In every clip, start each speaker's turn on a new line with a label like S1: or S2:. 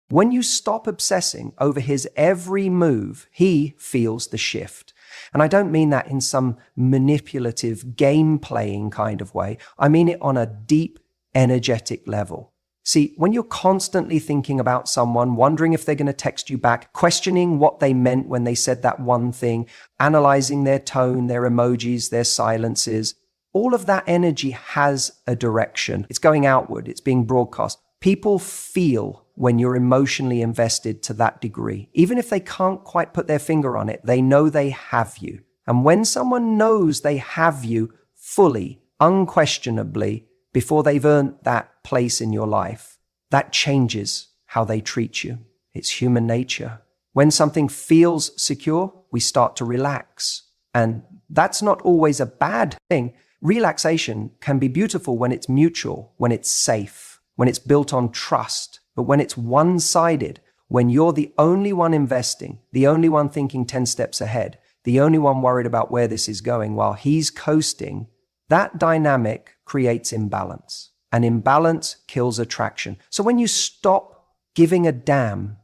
S1: When you stop obsessing over his every move, he feels the shift. And I don't mean that in some manipulative, game-playing kind of way. I mean it on a deep, energetic level. See, when you're constantly thinking about someone, wondering if they're going to text you back, questioning what they meant when they said that one thing, analyzing their tone, their emojis, their silences, all of that energy has a direction. It's going outward. It's being broadcast. People feel when you're emotionally invested to that degree. Even if they can't quite put their finger on it, they know they have you. And when someone knows they have you fully, unquestionably, before they've earned that place in your life, that changes how they treat you. It's human nature. When something feels secure, we start to relax. And that's not always a bad thing. Relaxation can be beautiful when it's mutual, when it's safe, when it's built on trust. But when it's one-sided, when you're the only one investing, the only one thinking 10 steps ahead, the only one worried about where this is going while he's coasting, that dynamic creates imbalance. And imbalance kills attraction. So when you stop giving a damn,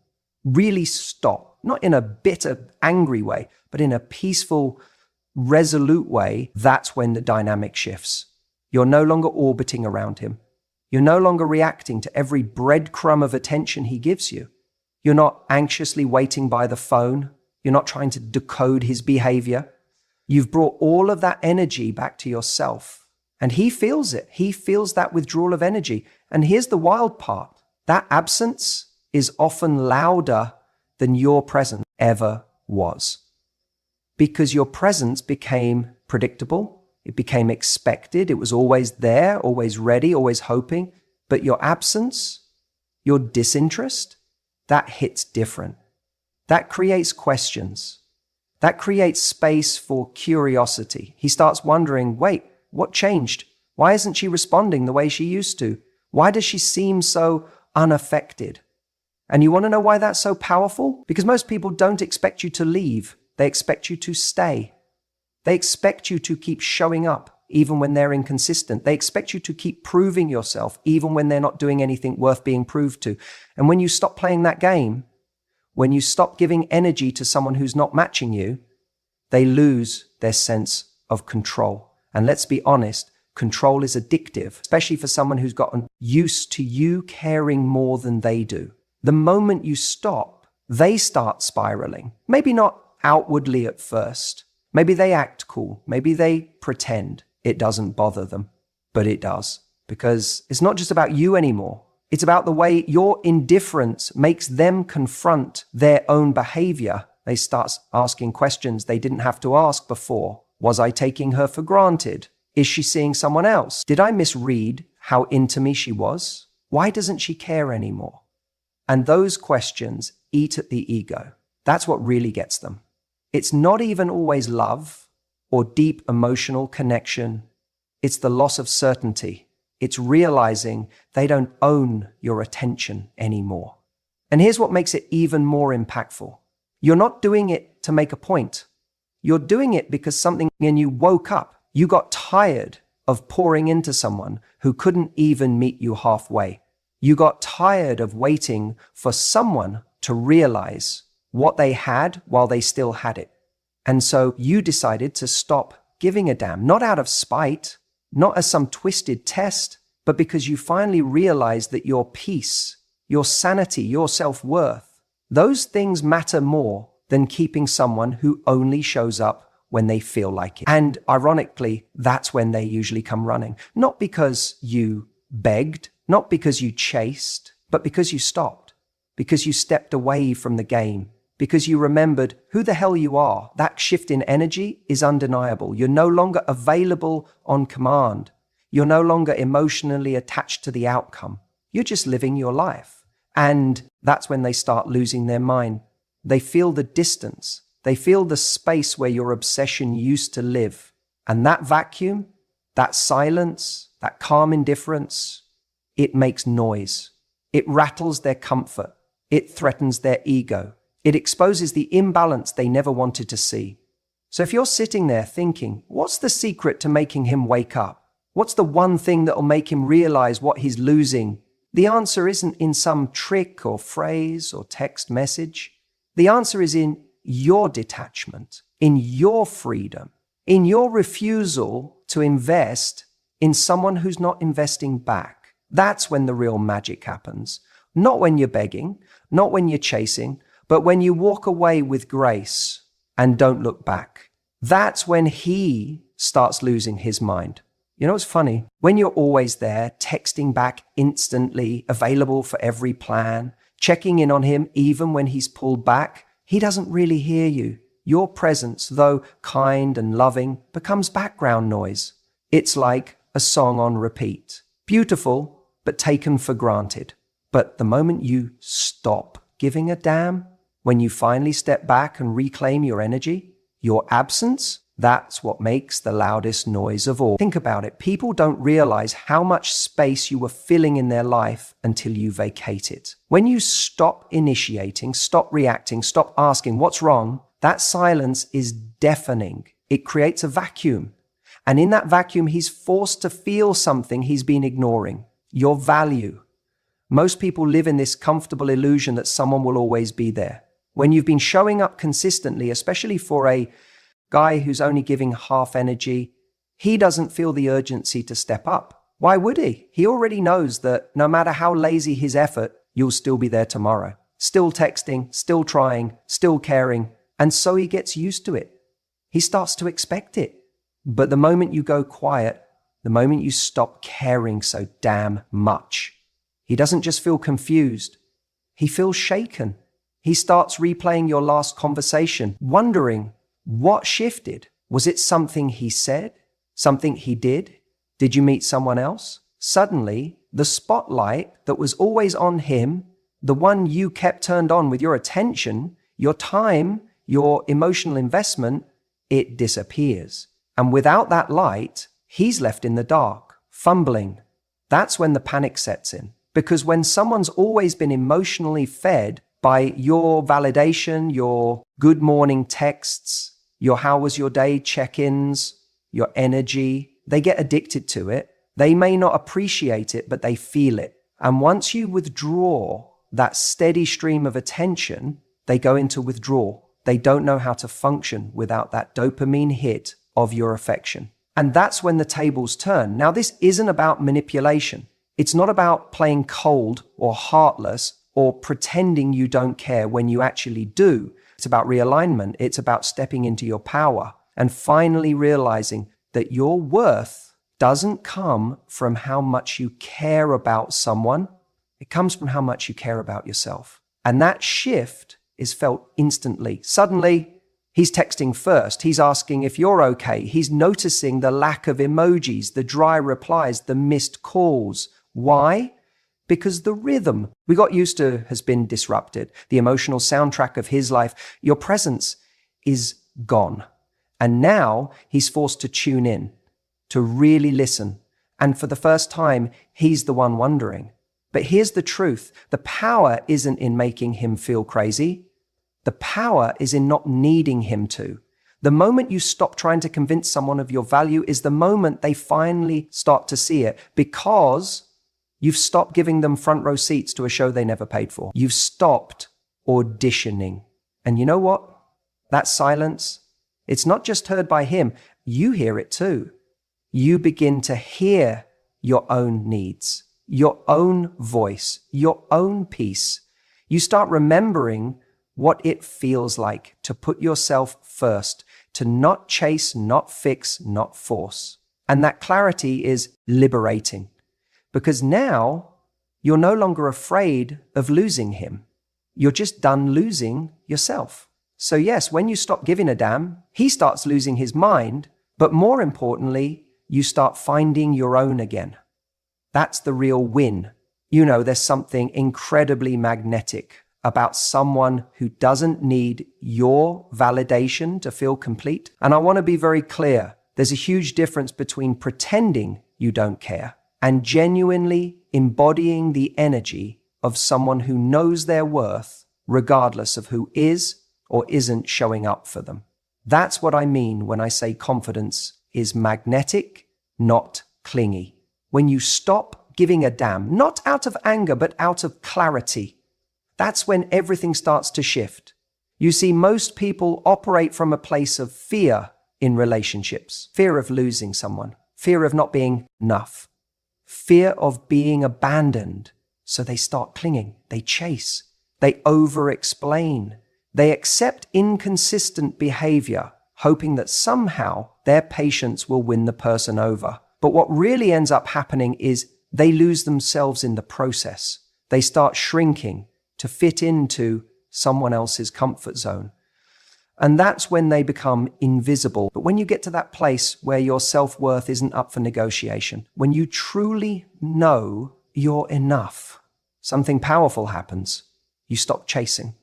S1: really stop, not in a bitter, angry way, but in a peaceful, resolute way, that's when the dynamic shifts. You're no longer orbiting around him. You're no longer reacting to every breadcrumb of attention he gives you. You're not anxiously waiting by the phone. You're not trying to decode his behavior. You've brought all of that energy back to yourself. And he feels it. He feels that withdrawal of energy. And here's the wild part. That absence is often louder than your presence ever was. Because your presence became predictable. It became expected. It was always there, always ready, always hoping. But your absence, your disinterest, that hits different. That creates questions. That creates space for curiosity. He starts wondering, wait, what changed? Why isn't she responding the way she used to? Why does she seem so unaffected? And you want to know why that's so powerful? Because most people don't expect you to leave. They expect you to stay. They expect you to keep showing up even when they're inconsistent. They expect you to keep proving yourself even when they're not doing anything worth being proved to. And when you stop playing that game, when you stop giving energy to someone who's not matching you, they lose their sense of control. And let's be honest, control is addictive, especially for someone who's gotten used to you caring more than they do. The moment you stop, they start spiraling. Maybe not outwardly at first. Maybe they act cool. Maybe they pretend it doesn't bother them, but it does. Because it's not just about you anymore. It's about the way your indifference makes them confront their own behavior. They start asking questions they didn't have to ask before. Was I taking her for granted? Is she seeing someone else? Did I misread how into me she was? Why doesn't she care anymore? And those questions eat at the ego. That's what really gets them. It's not even always love or deep emotional connection. It's the loss of certainty. It's realizing they don't own your attention anymore. And here's what makes it even more impactful. You're not doing it to make a point. You're doing it because something in you woke up. You got tired of pouring into someone who couldn't even meet you halfway. You got tired of waiting for someone to realize what they had while they still had it. And so you decided to stop giving a damn, not out of spite, not as some twisted test, but because you finally realized that your peace, your sanity, your self-worth, those things matter more than keeping someone who only shows up when they feel like it. And ironically, that's when they usually come running. Not because you begged, not because you chased, but because you stopped, because you stepped away from the game, because you remembered who the hell you are. That shift in energy is undeniable. You're no longer available on command. You're no longer emotionally attached to the outcome. You're just living your life. And that's when they start losing their mind. They feel the distance. They feel the space where your obsession used to live. And that vacuum, that silence, that calm indifference, it makes noise. It rattles their comfort. It threatens their ego. It exposes the imbalance they never wanted to see. So if you're sitting there thinking, what's the secret to making him wake up? What's the one thing that'll make him realize what he's losing? The answer isn't in some trick or phrase or text message. The answer is in your detachment, in your freedom, in your refusal to invest in someone who's not investing back. That's when the real magic happens. Not when you're begging, not when you're chasing, but when you walk away with grace and don't look back. That's when he starts losing his mind. You know, it's funny. When you're always there, texting back instantly, available for every plan, checking in on him even when he's pulled back, he doesn't really hear you. Your presence, though kind and loving, becomes background noise. It's like a song on repeat. Beautiful, but taken for granted. But the moment you stop giving a damn, when you finally step back and reclaim your energy, your absence, that's what makes the loudest noise of all. Think about it. People don't realize how much space you were filling in their life until you vacate it. When you stop initiating, stop reacting, stop asking what's wrong, that silence is deafening. It creates a vacuum. And in that vacuum, he's forced to feel something he's been ignoring, your value. Most people live in this comfortable illusion that someone will always be there. When you've been showing up consistently, especially for a guy who's only giving half energy, he doesn't feel the urgency to step up. Why would he? He already knows that no matter how lazy his effort, you'll still be there tomorrow. Still texting, still trying, still caring. And so he gets used to it. He starts to expect it. But the moment you go quiet, the moment you stop caring so damn much, he doesn't just feel confused. He feels shaken. He starts replaying your last conversation, wondering what shifted. Was it something he said? Something he did? Did you meet someone else? Suddenly, the spotlight that was always on him, the one you kept turned on with your attention, your time, your emotional investment, it disappears. And without that light, he's left in the dark, fumbling. That's when the panic sets in. Because when someone's always been emotionally fed by your validation, your good morning texts, your how was your day check-ins, your energy, they get addicted to it. They may not appreciate it, but they feel it. And once you withdraw that steady stream of attention, they go into withdrawal. They don't know how to function without that dopamine hit of your affection. And that's when the tables turn. Now, this isn't about manipulation. It's not about playing cold or heartless or pretending you don't care when you actually do. It's about realignment. It's about stepping into your power and finally realizing that your worth doesn't come from how much you care about someone. It comes from how much you care about yourself. And that shift is felt instantly. Suddenly, he's texting first. He's asking if you're okay. He's noticing the lack of emojis, the dry replies, the missed calls. Why? Because the rhythm we got used to has been disrupted. The emotional soundtrack of his life, your presence is gone. And now he's forced to tune in, to really listen. And for the first time, he's the one wondering. But here's the truth. The power isn't in making him feel crazy. The power is in not needing him to. The moment you stop trying to convince someone of your value is the moment they finally start to see it, because you've stopped giving them front row seats to a show they never paid for. You've stopped auditioning. And you know what? That silence, it's not just heard by him. You hear it too. You begin to hear your own needs, your own voice, your own peace. You start remembering what it feels like to put yourself first, to not chase, not fix, not force. And that clarity is liberating, because now you're no longer afraid of losing him. You're just done losing yourself. So yes, when you stop giving a damn, he starts losing his mind, but more importantly, you start finding your own again. That's the real win. You know, there's something incredibly magnetic about someone who doesn't need your validation to feel complete. And I want to be very clear. There's a huge difference between pretending you don't care and genuinely embodying the energy of someone who knows their worth, regardless of who is or isn't showing up for them. That's what I mean when I say confidence is magnetic, not clingy. When you stop giving a damn, not out of anger, but out of clarity. That's when everything starts to shift. You see, most people operate from a place of fear in relationships, fear of losing someone, fear of not being enough, fear of being abandoned. So they start clinging, they chase, they over-explain, they accept inconsistent behavior, hoping that somehow their patience will win the person over. But what really ends up happening is they lose themselves in the process. They start shrinking to fit into someone else's comfort zone. And that's when they become invisible. But when you get to that place where your self-worth isn't up for negotiation, when you truly know you're enough, something powerful happens. You stop chasing.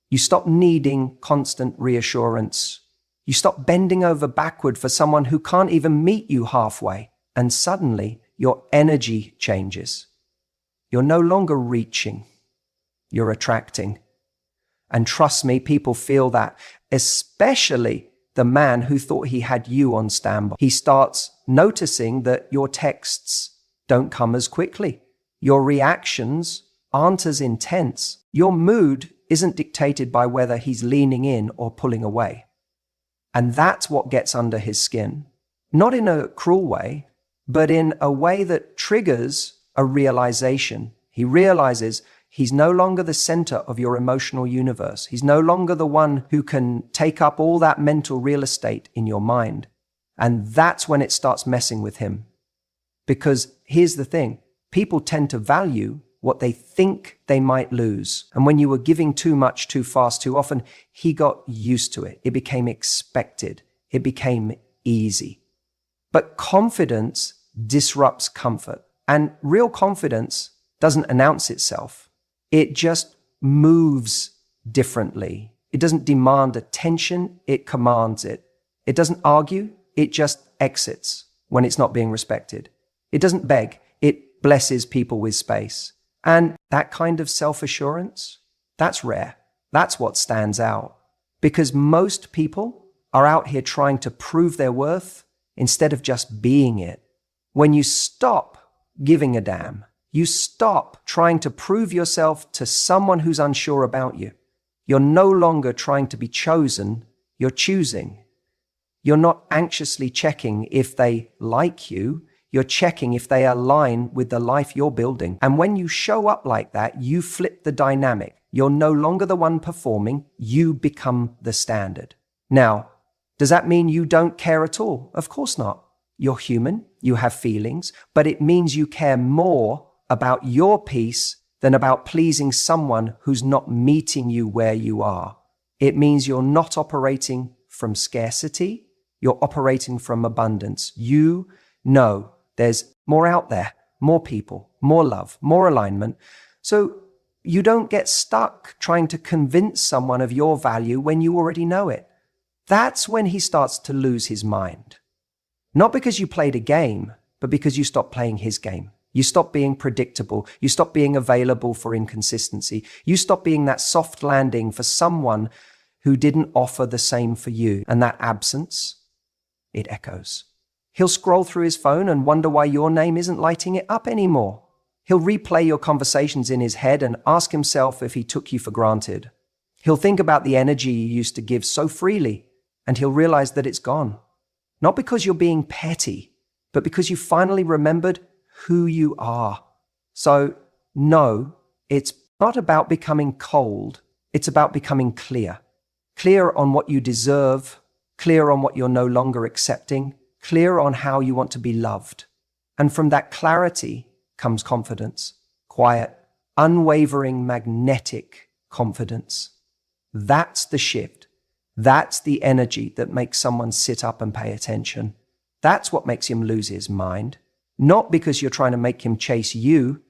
S1: You stop needing constant reassurance. You stop bending over backward for someone who can't even meet you halfway. And suddenly your energy changes. You're no longer reaching. You're attracting. And trust me, people feel that, especially the man who thought he had you on standby. He starts noticing that your texts don't come as quickly. Your reactions aren't as intense. Your mood isn't dictated by whether he's leaning in or pulling away. And that's what gets under his skin. Not in a cruel way, but in a way that triggers a realization. He realizes he's no longer the center of your emotional universe. He's no longer the one who can take up all that mental real estate in your mind. And that's when it starts messing with him. Because here's the thing, people tend to value what they think they might lose. And when you were giving too much, too fast, too often, he got used to it. It became expected. It became easy. But confidence disrupts comfort. And real confidence doesn't announce itself. It just moves differently. It doesn't demand attention, it commands it. It doesn't argue, it just exits when it's not being respected. It doesn't beg, it blesses people with space. And that kind of self-assurance, that's rare. That's what stands out. Because most people are out here trying to prove their worth instead of just being it. When you stop giving a damn, you stop trying to prove yourself to someone who's unsure about you. You're no longer trying to be chosen, you're choosing. You're not anxiously checking if they like you, you're checking if they align with the life you're building. And when you show up like that, you flip the dynamic. You're no longer the one performing, you become the standard. Now, does that mean you don't care at all? Of course not. You're human, you have feelings, but it means you care more about your peace than about pleasing someone who's not meeting you where you are. It means you're not operating from scarcity, you're operating from abundance. You know there's more out there, more people, more love, more alignment. So you don't get stuck trying to convince someone of your value when you already know it. That's when he starts to lose his mind. Not because you played a game, but because you stopped playing his game. You stop being predictable. You stop being available for inconsistency. You stop being that soft landing for someone who didn't offer the same for you. And that absence, it echoes. He'll scroll through his phone and wonder why your name isn't lighting it up anymore. He'll replay your conversations in his head and ask himself if he took you for granted. He'll think about the energy you used to give so freely, and he'll realize that it's gone. Not because you're being petty, but because you finally remembered who you are. So, no, it's not about becoming cold. It's about becoming clear. Clear on what you deserve, clear on what you're no longer accepting, clear on how you want to be loved. And from that clarity comes confidence. Quiet, unwavering, magnetic confidence. That's the shift. That's the energy that makes someone sit up and pay attention. That's what makes him lose his mind. Not because you're trying to make him chase you,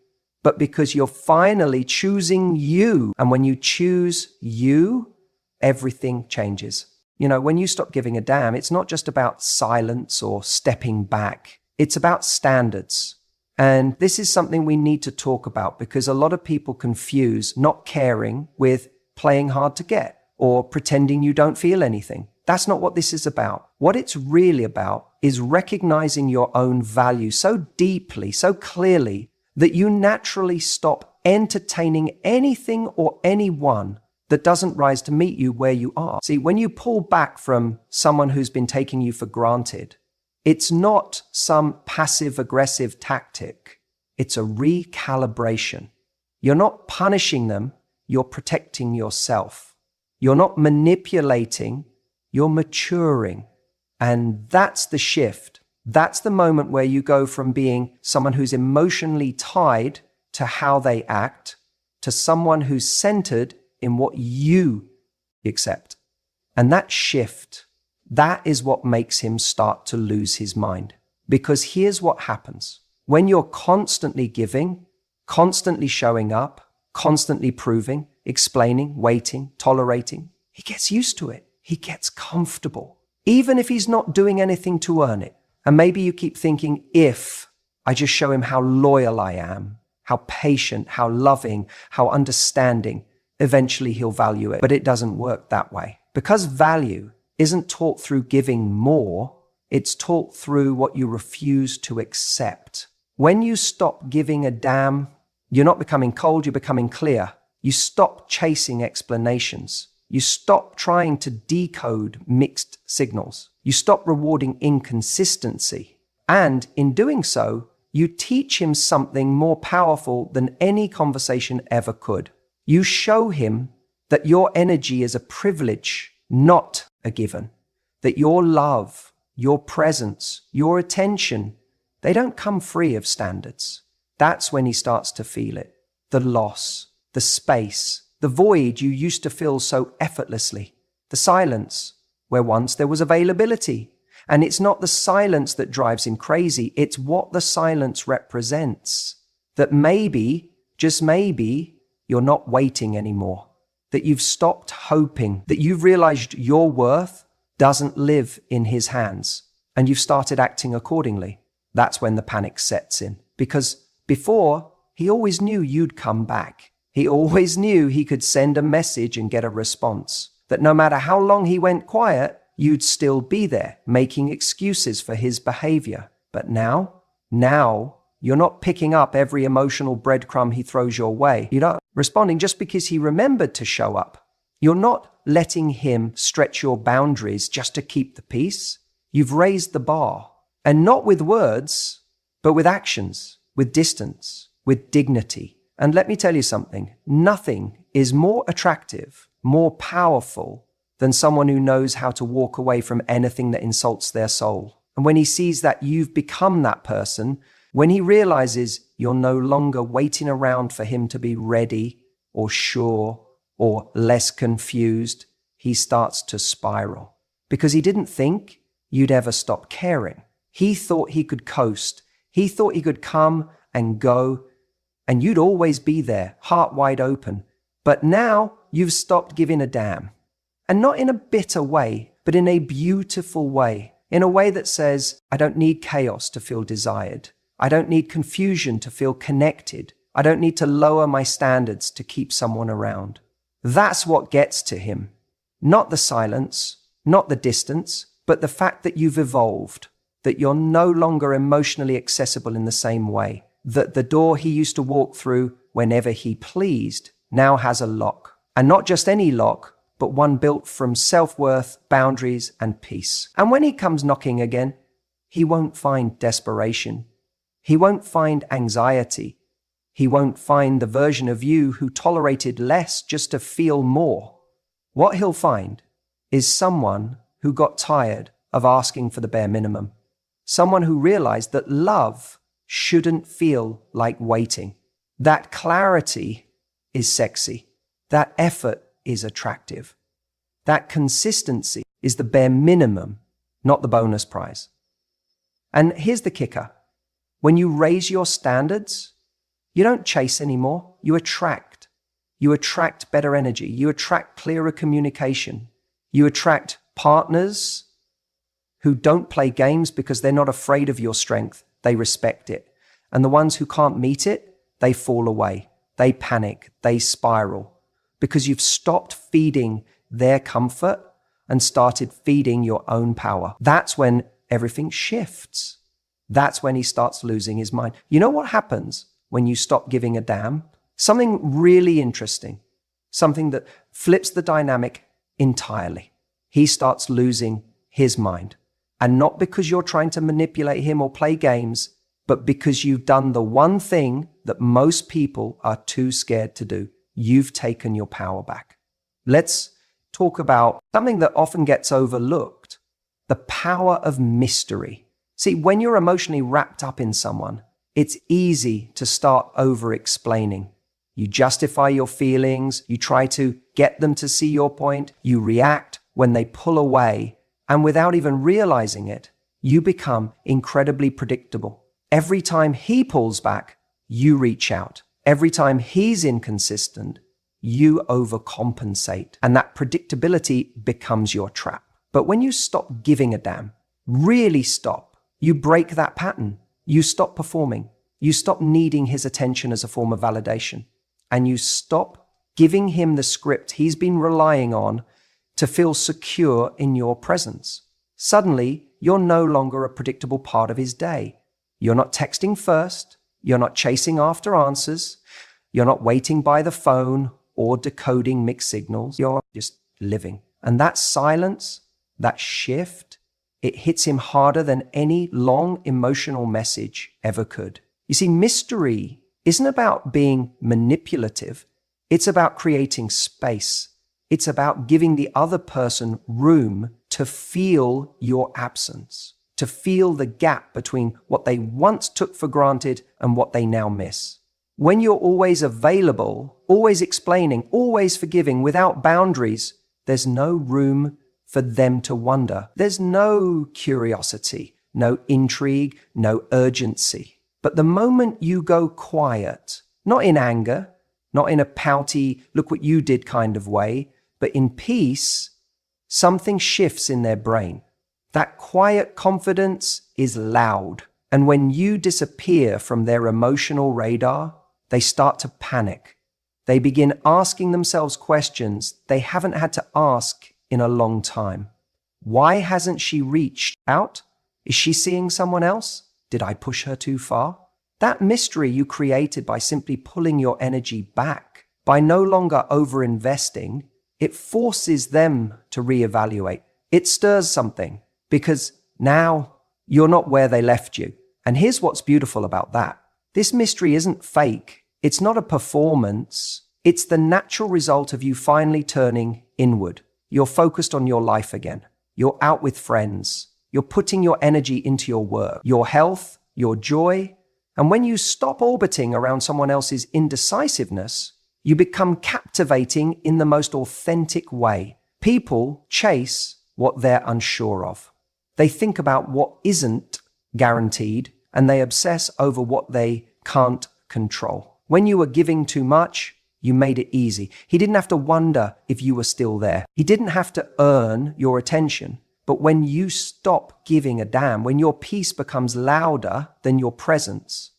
S1: but because you're finally choosing you. And when you choose you, everything changes. You know, when you stop giving a damn, it's not just about silence or stepping back. It's about standards. And this is something we need to talk about because a lot of people confuse not caring with playing hard to get or pretending you don't feel anything. That's not what this is about. What it's really about is recognizing your own value so deeply, so clearly, that you naturally stop entertaining anything or anyone that doesn't rise to meet you where you are. See, when you pull back from someone who's been taking you for granted, it's not some passive-aggressive tactic. It's a recalibration. You're not punishing them, you're protecting yourself. You're not manipulating, you're maturing. And that's the shift. That's the moment where you go from being someone who's emotionally tied to how they act to someone who's centered in what you accept. And that shift, that is what makes him start to lose his mind. Because here's what happens. When you're constantly giving, constantly showing up, constantly proving, explaining, waiting, tolerating, he gets used to it. He gets comfortable. Even if he's not doing anything to earn it. And maybe you keep thinking, if I just show him how loyal I am, how patient, how loving, how understanding, eventually he'll value it. But it doesn't work that way. Because value isn't taught through giving more, it's taught through what you refuse to accept. When you stop giving a damn, you're not becoming cold, you're becoming clear. You stop chasing explanations. You stop trying to decode mixed signals. You stop rewarding inconsistency. And in doing so, you teach him something more powerful than any conversation ever could. You show him that your energy is a privilege, not a given. That your love, your presence, your attention, they don't come free of standards. That's when he starts to feel it. The loss, the space, the void you used to fill so effortlessly. The silence, where once there was availability. And it's not the silence that drives him crazy, it's what the silence represents. That maybe, just maybe, you're not waiting anymore. That you've stopped hoping. That you've realized your worth doesn't live in his hands. And you've started acting accordingly. That's when the panic sets in. Because before, he always knew you'd come back. He always knew he could send a message and get a response. That no matter how long he went quiet, you'd still be there, making excuses for his behavior. But now you're not picking up every emotional breadcrumb he throws your way. You're not responding just because he remembered to show up. You're not letting him stretch your boundaries just to keep the peace. You've raised the bar. And not with words, but with actions, with distance, with dignity. And let me tell you something, nothing is more attractive, more powerful than someone who knows how to walk away from anything that insults their soul. And when he sees that you've become that person, when he realizes you're no longer waiting around for him to be ready or sure or less confused, he starts to spiral. Because he didn't think you'd ever stop caring. He thought he could coast. He thought he could come and go, and you'd always be there, heart wide open. But now you've stopped giving a damn. And not in a bitter way, but in a beautiful way. In a way that says, I don't need chaos to feel desired. I don't need confusion to feel connected. I don't need to lower my standards to keep someone around. That's what gets to him. Not the silence, not the distance, but the fact that you've evolved. That you're no longer emotionally accessible in the same way. That the door he used to walk through whenever he pleased now has a lock. And not just any lock, but one built from self-worth, boundaries, and peace. And when he comes knocking again, he won't find desperation. He won't find anxiety. He won't find the version of you who tolerated less just to feel more. What he'll find is someone who got tired of asking for the bare minimum. Someone who realized that love shouldn't feel like waiting. That clarity is sexy. That effort is attractive. That consistency is the bare minimum, not the bonus prize. And here's the kicker. When you raise your standards, you don't chase anymore. You attract. You attract better energy. You attract clearer communication. You attract partners who don't play games because they're not afraid of your strength. They respect it. And the ones who can't meet it, they fall away. They panic. They spiral. Because you've stopped feeding their comfort and started feeding your own power. That's when everything shifts. That's when he starts losing his mind. You know what happens when you stop giving a damn? Something really interesting, something that flips the dynamic entirely. He starts losing his mind. And not because you're trying to manipulate him or play games, but because you've done the one thing that most people are too scared to do. You've taken your power back. Let's talk about something that often gets overlooked, the power of mystery. See, when you're emotionally wrapped up in someone, it's easy to start over-explaining. You justify your feelings, you try to get them to see your point, you react when they pull away, and without even realizing it, you become incredibly predictable. Every time he pulls back, you reach out. Every time he's inconsistent, you overcompensate. And that predictability becomes your trap. But when you stop giving a damn, really stop, you break that pattern. You stop performing. You stop needing his attention as a form of validation. And you stop giving him the script he's been relying on to feel secure in your presence. Suddenly, you're no longer a predictable part of his day. You're not texting first. You're not chasing after answers. You're not waiting by the phone or decoding mixed signals. You're just living. And that silence, that shift, it hits him harder than any long emotional message ever could. You see, mystery isn't about being manipulative. It's about creating space. It's about giving the other person room to feel your absence, to feel the gap between what they once took for granted and what they now miss. When you're always available, always explaining, always forgiving, without boundaries, there's no room for them to wonder. There's no curiosity, no intrigue, no urgency. But the moment you go quiet, not in anger, not in a pouty, look what you did kind of way, but in peace, something shifts in their brain. That quiet confidence is loud. And when you disappear from their emotional radar, they start to panic. They begin asking themselves questions they haven't had to ask in a long time. Why hasn't she reached out? Is she seeing someone else? Did I push her too far? That mystery you created by simply pulling your energy back, by no longer over-investing, it forces them to reevaluate. It stirs something because now you're not where they left you. And here's what's beautiful about that. This mystery isn't fake. It's not a performance. It's the natural result of you finally turning inward. You're focused on your life again. You're out with friends. You're putting your energy into your work, your health, your joy. And when you stop orbiting around someone else's indecisiveness, you become captivating in the most authentic way. People chase what they're unsure of. They think about what isn't guaranteed, and they obsess over what they can't control. When you were giving too much, you made it easy. He didn't have to wonder if you were still there. He didn't have to earn your attention. But when you stop giving a damn, when your peace becomes louder than your presence,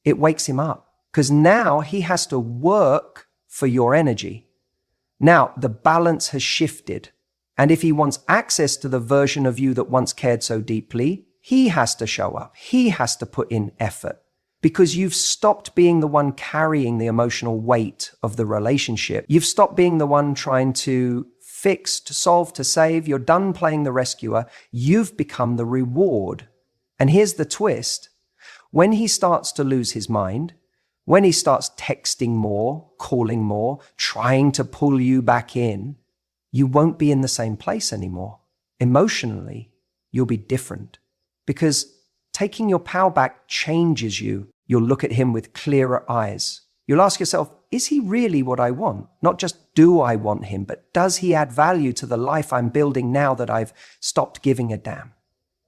S1: it wakes him up. Because now he has to work for your energy. Now the balance has shifted. And if he wants access to the version of you that once cared so deeply, he has to show up. He has to put in effort. Because you've stopped being the one carrying the emotional weight of the relationship. You've stopped being the one trying to fix, to solve, to save. You're done playing the rescuer. You've become the reward. And here's the twist. When he starts to lose his mind, when he starts texting more, calling more, trying to pull you back in, you won't be in the same place anymore. Emotionally, you'll be different. Because taking your power back changes you. You'll look at him with clearer eyes. You'll ask yourself, is he really what I want? Not just do I want him, but does he add value to the life I'm building now that I've stopped giving a damn?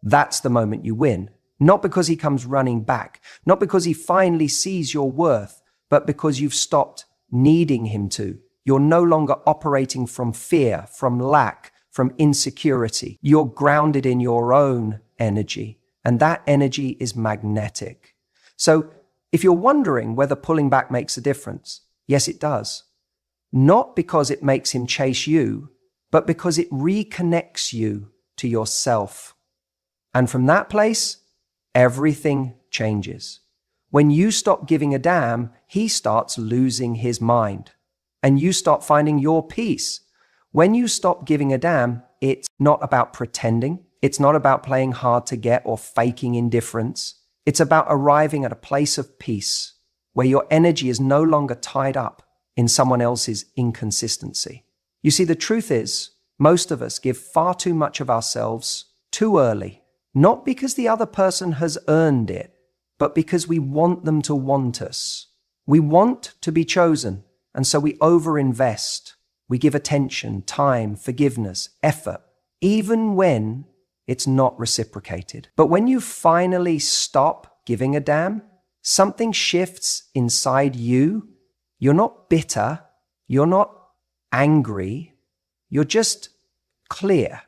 S1: That's the moment you win. Not because he comes running back, not because he finally sees your worth, but because you've stopped needing him to. You're no longer operating from fear, from lack, from insecurity. You're grounded in your own energy, and that energy is magnetic. So if you're wondering whether pulling back makes a difference, yes, it does. Not because it makes him chase you, but because it reconnects you to yourself. And from that place, everything changes. When you stop giving a damn, he starts losing his mind. And you start finding your peace. When you stop giving a damn, it's not about pretending. It's not about playing hard to get or faking indifference. It's about arriving at a place of peace where your energy is no longer tied up in someone else's inconsistency. You see, the truth is, most of us give far too much of ourselves too early, not because the other person has earned it, but because we want them to want us. We want to be chosen, and so we overinvest. We give attention, time, forgiveness, effort, even when it's not reciprocated. But when you finally stop giving a damn, something shifts inside you. You're not bitter. You're not angry. You're just clear.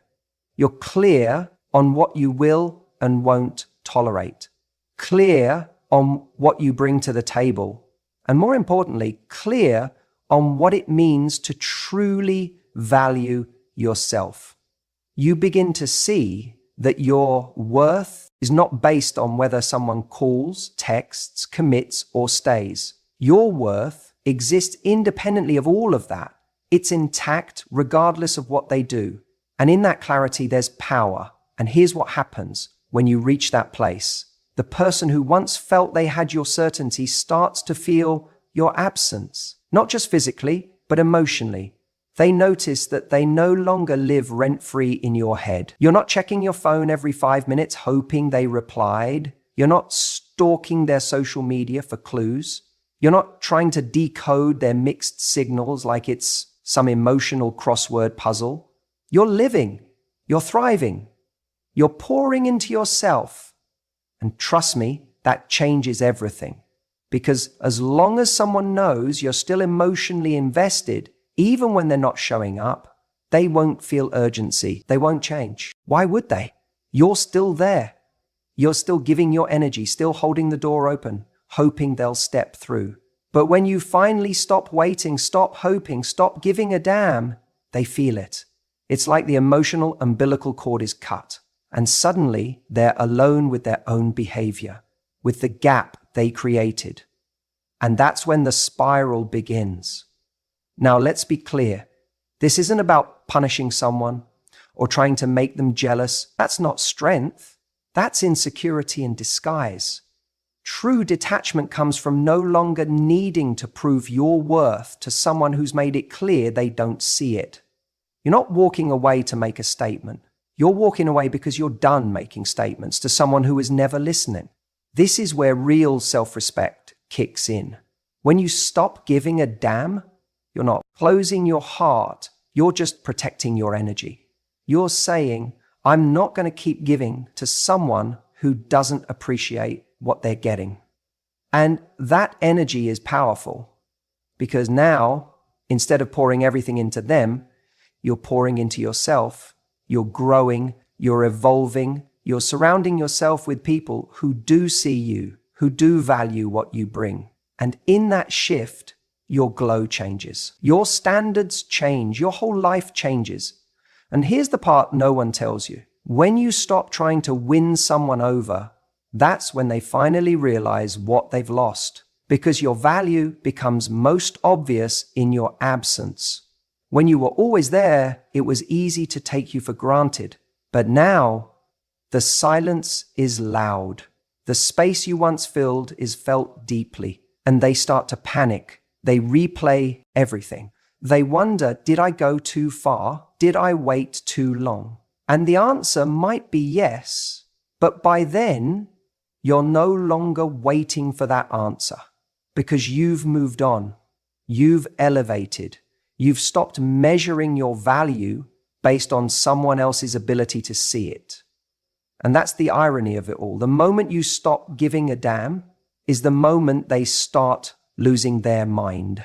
S1: You're clear on what you will and won't tolerate. Clear on what you bring to the table. And more importantly, clear on what it means to truly value yourself. You begin to see that your worth is not based on whether someone calls, texts, commits, or stays. Your worth exists independently of all of that. It's intact regardless of what they do. And in that clarity, there's power. And here's what happens when you reach that place. The person who once felt they had your certainty starts to feel your absence, not just physically, but emotionally. They notice that they no longer live rent-free in your head. You're not checking your phone every 5 minutes hoping they replied. You're not stalking their social media for clues. You're not trying to decode their mixed signals like it's some emotional crossword puzzle. You're living. You're thriving. You're pouring into yourself. And trust me, that changes everything. Because as long as someone knows you're still emotionally invested, even when they're not showing up, they won't feel urgency. They won't change. Why would they? You're still there. You're still giving your energy, still holding the door open, hoping they'll step through. But when you finally stop waiting, stop hoping, stop giving a damn, they feel it. It's like the emotional umbilical cord is cut. And suddenly they're alone with their own behavior, with the gap they created. And that's when the spiral begins. Now, let's be clear. This isn't about punishing someone or trying to make them jealous. That's not strength. That's insecurity in disguise. True detachment comes from no longer needing to prove your worth to someone who's made it clear they don't see it. You're not walking away to make a statement. You're walking away because you're done making statements to someone who is never listening. This is where real self-respect kicks in. When you stop giving a damn, you're not closing your heart. You're just protecting your energy. You're saying, I'm not going to keep giving to someone who doesn't appreciate what they're getting. And that energy is powerful because now, instead of pouring everything into them, you're pouring into yourself. You're growing, you're evolving, you're surrounding yourself with people who do see you, who do value what you bring. And in that shift, your glow changes. Your standards change. Your whole life changes. And here's the part no one tells you. When you stop trying to win someone over, that's when they finally realize what they've lost, because your value becomes most obvious in your absence. When you were always there, it was easy to take you for granted. But now, the silence is loud. The space you once filled is felt deeply, and they start to panic. They replay everything. They wonder, did I go too far? Did I wait too long? And the answer might be yes, but by then, you're no longer waiting for that answer because you've moved on. You've elevated. You've stopped measuring your value based on someone else's ability to see it. And that's the irony of it all. The moment you stop giving a damn is the moment they start losing their mind.